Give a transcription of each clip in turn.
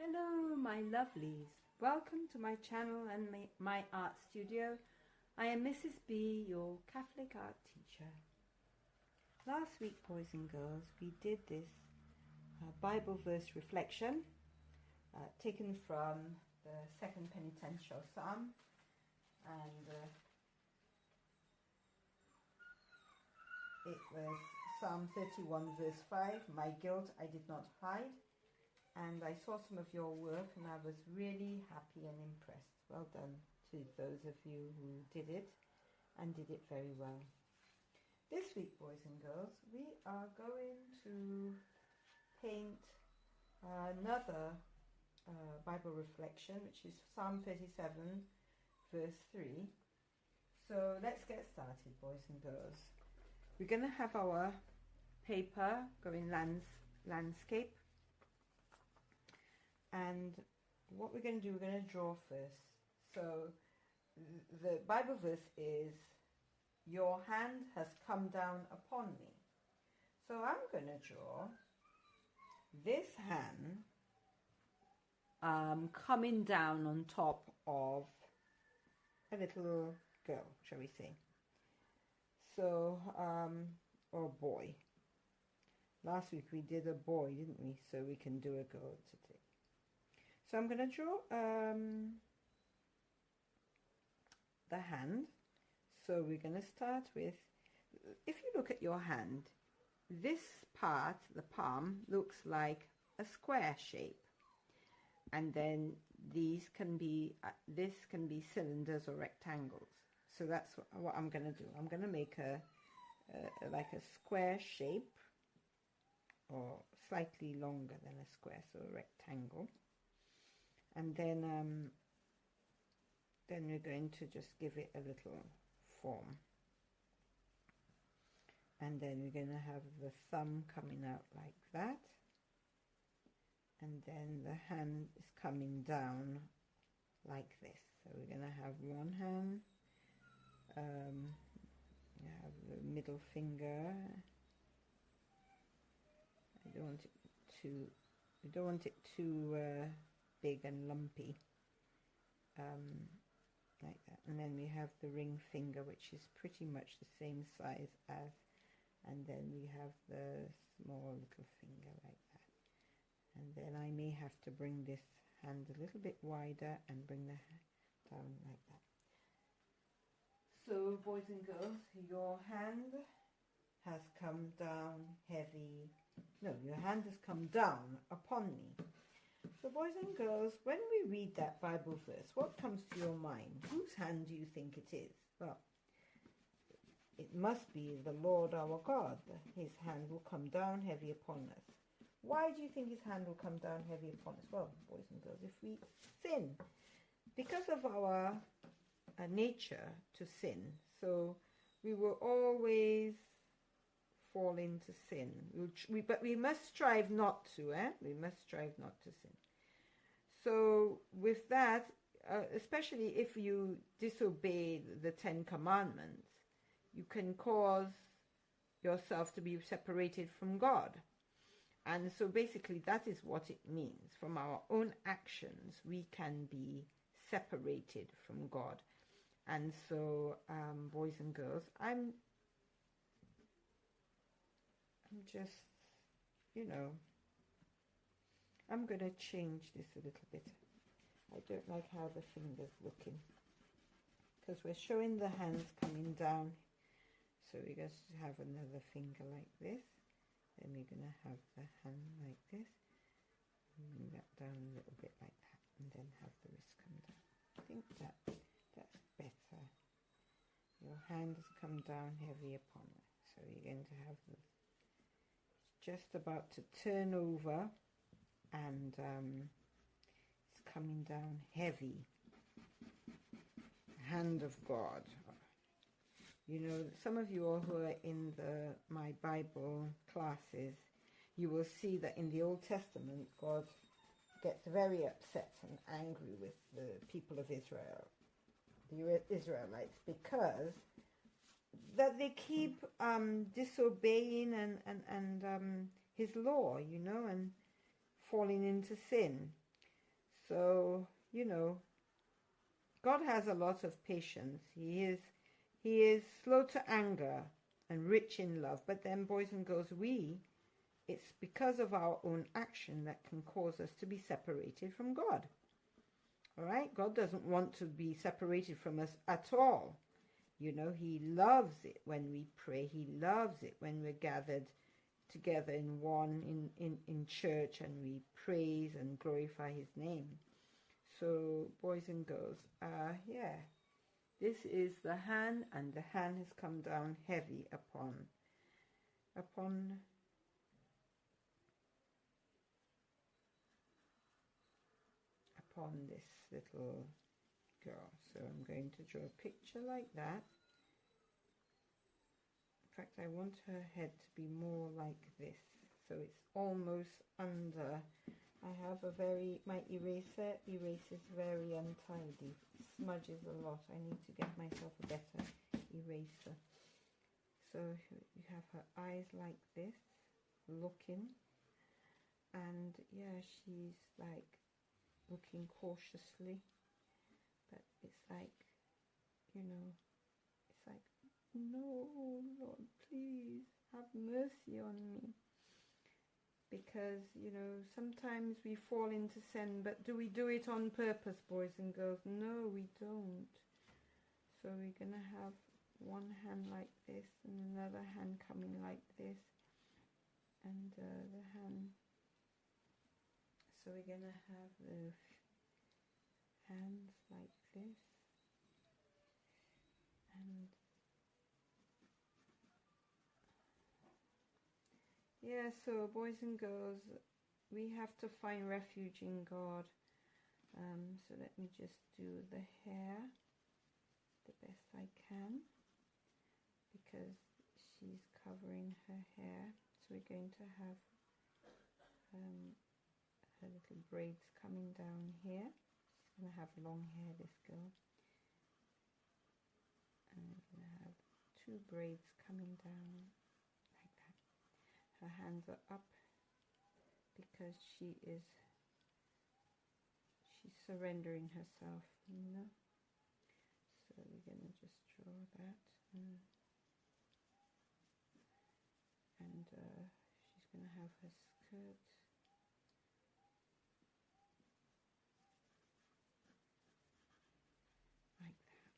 Hello my lovelies, welcome to my channel and my art studio. I am Mrs. B, your Catholic art teacher. Last week, boys and girls, we did this Bible verse reflection taken from the second Penitential Psalm, and it was Psalm 31 verse 5, "My guilt I did not hide." And I saw some of your work and I was really happy and impressed. Well done to those of you who did it and did it very well. This week, boys and girls, we are going to paint another Bible reflection, which is Psalm 37 verse 3. So let's get started, boys and girls. We're going to have our paper going landscape. And what we're going to do, we're going to draw first. So the Bible verse is, "Your hand has come down upon me." So I'm going to draw this hand coming down on top of a little girl, shall we say. So, or a boy. Last week we did a boy, didn't we? So we can do a girl today. So I'm going to draw the hand. So we're going to start with, if you look at your hand, this part, the palm, looks like a square shape. And then these can be, this can be cylinders or rectangles. So that's what I'm going to do. I'm going to make like a square shape, or slightly longer than a square, so a rectangle. And then we're going to just give it a little form. And then we're going to have the thumb coming out like that. And then the hand is coming down like this. So we're going to have one hand. You have the middle finger. We don't want it too big and lumpy, like that. And then we have the ring finger, which is pretty much the same size as, and then we have the small little finger like that. And then I may have to bring this hand a little bit wider and bring the hand down like that. So, boys and girls, your hand has come down heavy. No, your hand has come down upon me. So, boys and girls, when we read that Bible verse, what comes to your mind? Whose hand do you think it is? Well, it must be the Lord our God. His hand will come down heavy upon us. Why do you think his hand will come down heavy upon us? Well, boys and girls, if we sin, because of our nature to sin, so we will always fall into sin. But we must strive not to, We must strive not to sin. So with that, especially if you disobey the 10 Commandments, you can cause yourself to be separated from God. And so basically that is what it means. From our own actions, we can be separated from God. And so, boys and girls, I'm just, I'm going to change this a little bit. I don't like how the finger's looking, because we're showing the hands coming down. So we're going to have another finger like this. Then we're going to have the hand like this. Bring that down a little bit like that. And then have the wrist come down. I think that's better. Your hand has come down heavy upon it. So you're going to have the, just about to turn over, and it's coming down heavy. Hand of God. Some of you all who are in my Bible classes, you will see that in the Old Testament, God gets very upset and angry with the people of Israel, the Israelites, because that they keep disobeying and his law, and falling into sin. So, you know, God has a lot of patience. He is slow to anger and rich in love. But then, boys and girls, it's because of our own action that can cause us to be separated from God. All right? God doesn't want to be separated from us at all. You know, he loves it when we pray. He loves it when we're gathered together in church and we praise and glorify his name. So, boys and girls, yeah, this is the hand, and the hand has come down heavy upon this little girl. So I'm going to draw a picture like that. In fact, I want her head to be more like this, so it's almost under. I have my eraser erases very untidy. It smudges a lot. I need to get myself a better eraser. So you have her eyes like this, looking, and yeah, she's like looking cautiously, but it's like, you know, it's like, no, Lord, please have mercy on me. Because, you know, sometimes we fall into sin, but do we do it on purpose, boys and girls? No, we don't. So we're going to have one hand like this and another hand coming like this, and the hand. So we're going to have the hands like this, and yeah, so boys and girls, we have to find refuge in God. So let me just do the hair the best I can, because she's covering her hair. So we're going to have her little braids coming down here. She's going to have long hair, this girl. And we're going to have 2 braids coming down like that. Her hands are up because she's surrendering herself, you know. So we're going to just draw that. And she's going to have her skirt like that.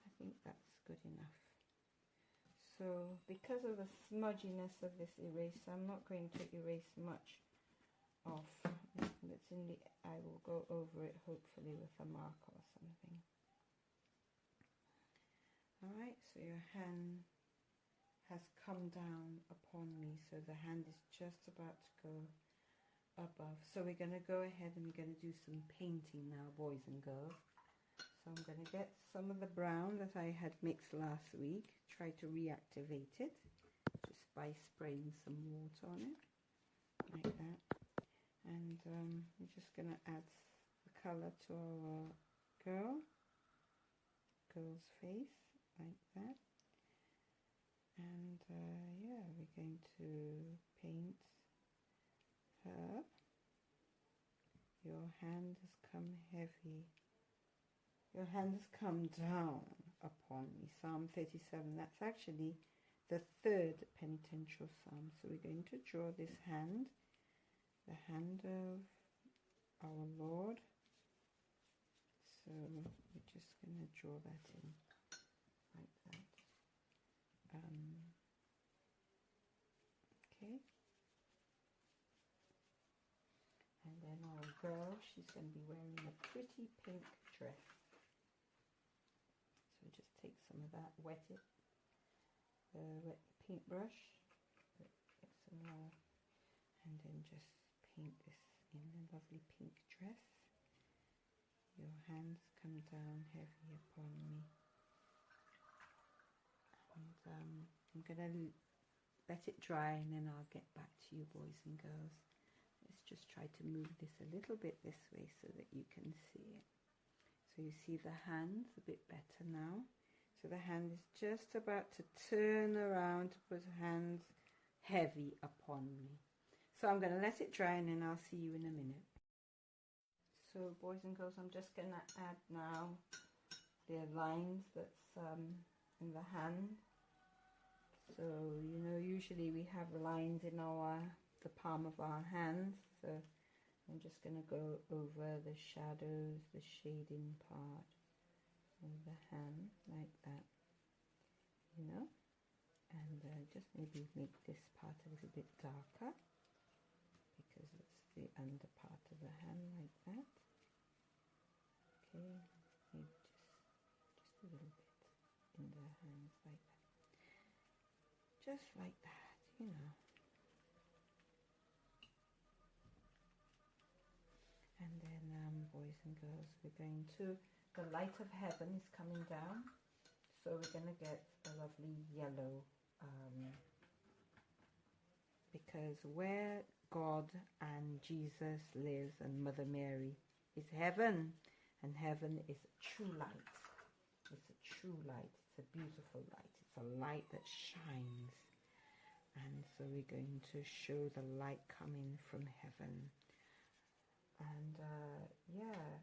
I think that's good enough. So because of the smudginess of this eraser, I'm not going to erase much off. That's in the, I will go over it hopefully with a marker or something. Alright, so your hand has come down upon me, so the hand is just about to go above. So we're going to go ahead and we're going to do some painting now, boys and girls. So I'm going to get some of the brown that I had mixed last week, try to reactivate it just by spraying some water on it, like that. And we're just going to add the colour to our girl's face, like that. And yeah, we're going to paint her. Your hand has come heavy. Your hand has come down upon me. Psalm 37. That's actually the 3rd penitential psalm. So we're going to draw this hand, the hand of our Lord. So we're just going to draw that in like that. Okay. And then our girl, she's going to be wearing a pretty pink dress. So just take some of that, wet it, wet the paintbrush, get some more, and then just paint this in a lovely pink dress. Your hands come down heavy upon me. And I'm going to let it dry, and then I'll get back to you, boys and girls. Let's just try to move this a little bit this way so that you can see it. So you see the hands a bit better now. So the hand is just about to turn around to put hands heavy upon me. So I'm going to let it dry, and then I'll see you in a minute. So boys and girls, I'm just going to add now the lines that's in the hand. So, you know, usually we have lines in the palm of our hands. So I'm just going to go over the shadows, the shading part of the hand like that, you know, and just maybe make this part a little bit darker because it's the under part of the hand like that. Okay, maybe just a little bit in the hands like that, just like that, you know. And then boys and girls, we're going to, the light of heaven is coming down, so we're going to get a lovely yellow, because where God and Jesus lives and Mother Mary is heaven, and heaven is true light. It's a true light, it's a beautiful light, it's a light that shines. And so we're going to show the light coming from heaven. And yeah,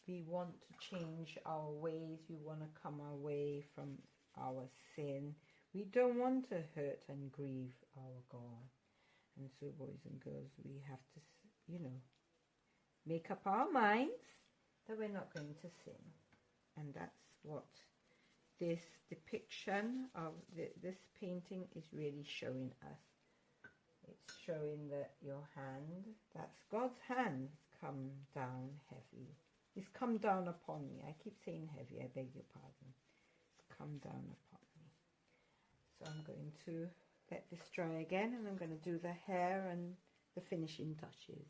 we want to change our ways. We want to come away from our sin. We don't want to hurt and grieve our God. And so boys and girls, we have to, you know, make up our minds that we're not going to sin. And that's what this depiction of this painting is really showing us. It's showing that your hand, that's God's hand, has come down heavy. It's come down upon me. I keep saying heavy, I beg your pardon. It's come down upon me. So I'm going to let this dry again, and I'm going to do the hair and the finishing touches.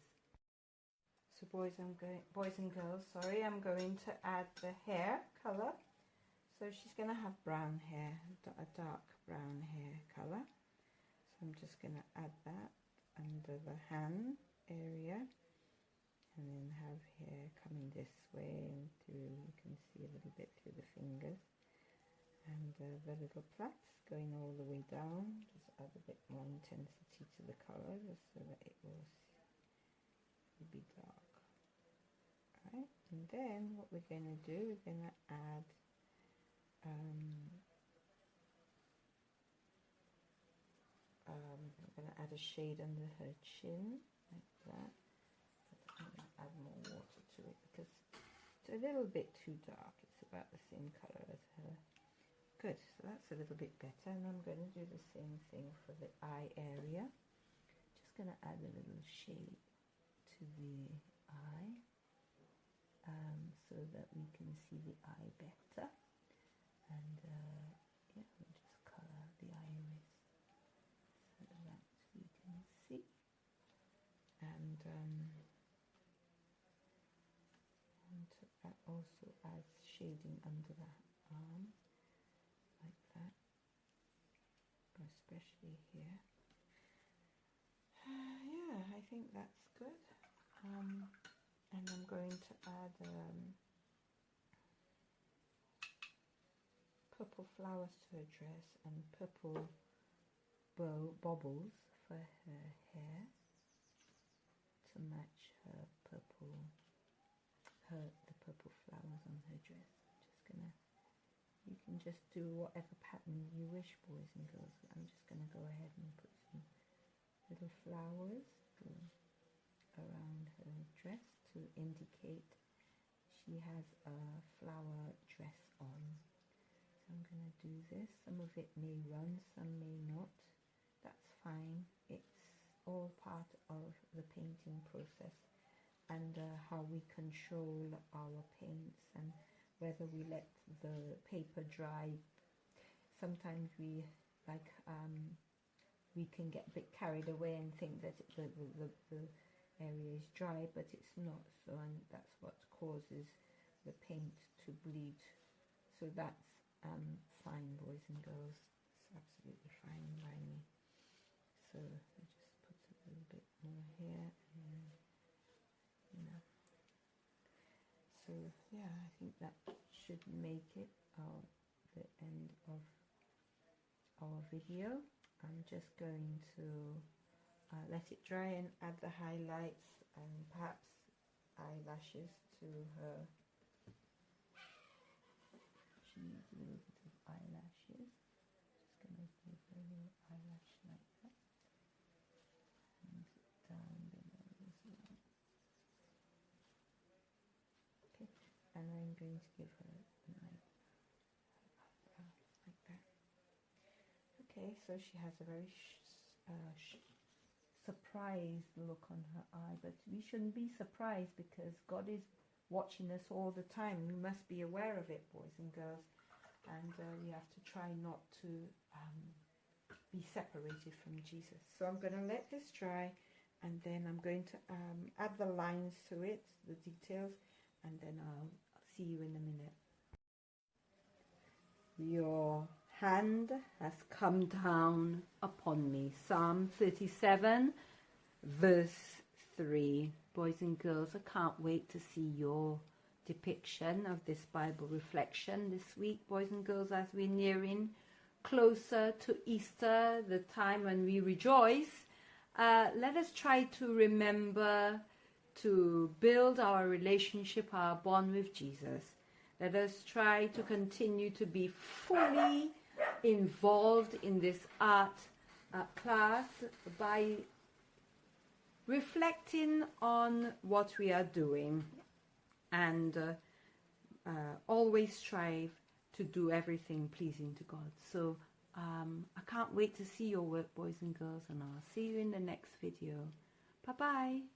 So boys and girls, sorry, I'm going to add the hair color. So she's going to have brown hair, a dark brown hair color. So I'm just going to add that under the hand area, and then have hair coming this way and through. You can see a little bit through the fingers, and the little plaits going all the way down. Just add a bit more intensity to the color, just so that it will be dark. Right, and then what we're going to do, we're going to add I'm going to add a shade under her chin like that. But I'm going to add more water to it because it's a little bit too dark. It's about the same color as her. Good, so that's a little bit better, and I'm going to do the same thing for the eye area. Just going to add a little shade to the eye so that we can see the eye better. And yeah, we'll just color the iris so that we can see. And also add shading under that arm, like that, especially here. Yeah, I think that's good. And I'm going to add purple flowers to her dress and purple baubles for her hair to match her the purple flowers on her dress. Just gonna, you can just do whatever pattern you wish, boys and girls. I'm just gonna go ahead and put some little flowers around her dress to indicate she has a flower dress on. So I'm going to do this. Some of it may run, some may not. That's fine. It's all part of the painting process, and how we control our paints and whether we let the paper dry. Sometimes we we can get a bit carried away and think that the area is dry, but it's not. So, and that's what causes the paint to bleed. So that's fine, boys and girls. It's absolutely fine by me. So I just put a little bit more here, and you know. So yeah, I think that should make it the end of our video. I'm just going to let it dry and add the highlights and perhaps eyelashes to her. She needs a little bit of eyelashes. Just going to give her a little eyelash like that. And down below as well. Okay, and I'm going to give her a nice eyebrow like that. Okay, so she has a very surprised look on her eye, but we shouldn't be surprised because God is watching us all the time. We must be aware of it, boys and girls, and we have to try not to be separated from Jesus. So I'm going to let this dry, and then I'm going to add the lines to it, the details, and then I'll see you in a minute. Your hand has come down upon me. Psalm 37 verse 3. Boys and girls, I can't wait to see your depiction of this Bible reflection this week, boys and girls, as we're nearing closer to Easter, the time when we rejoice. Let us try to remember to build our relationship, our bond with Jesus. Let us try to continue to be fully involved in this art class by reflecting on what we are doing, and always strive to do everything pleasing to God. So I can't wait to see your work, boys and girls, and I'll see you in the next video. Bye-bye.